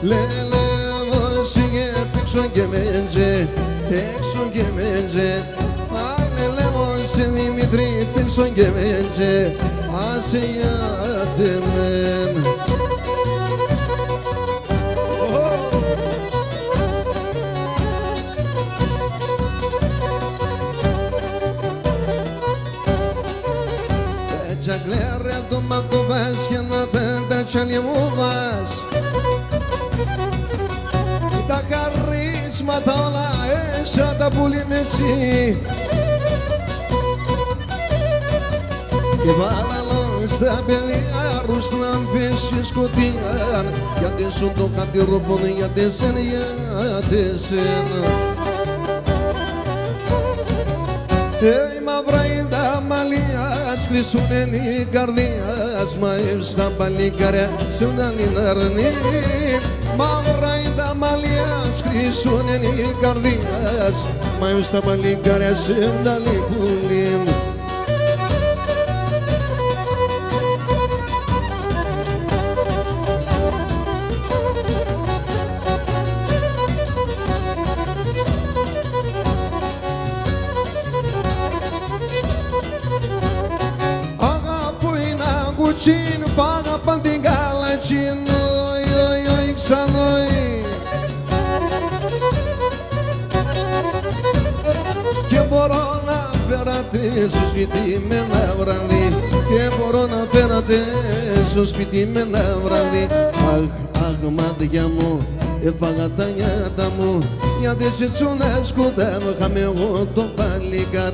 Λέλε σιγέ πίξω και μέντζε, έξω και μέντζε. Λέλε σε Δημητρή πίξω και μέντζε, άσε γιάτε μεν. Τζαγκλέρε το μακοβάς και να δεν τσαλιμούβας. Τα χαρίσματα όλα έσα τα πουλί με εσύ. Και βάλαλον στα παιδιά ρους να αμφίσεις σκοτία. Γιατί σου το κατηροπον γιατί σεν, γιατί σεν. Η μαύρα είναι τα μαλλιά, σκρίσουνε η καρδίας. Μα στα παλικάρια σε ουδαλήν αρνή. Μαύρα είναι τα μαλλιά, σκρίσουνε η καρδίας. Μα στα παλικάρια σε ουδαλήν πουλή. Cine paga pantigala cine oi xanoi. Και μπορώ να φέρατε στο σπίτι με ένα βράδυ. Και μπορώ να φέρατε στο σπίτι με ένα βράδυ. Αχ, μάτια μου, έφαγα τα νιάτα μου. Γιατί σε τσουνάσκω τα είχαμε εγώ το παλικάρ.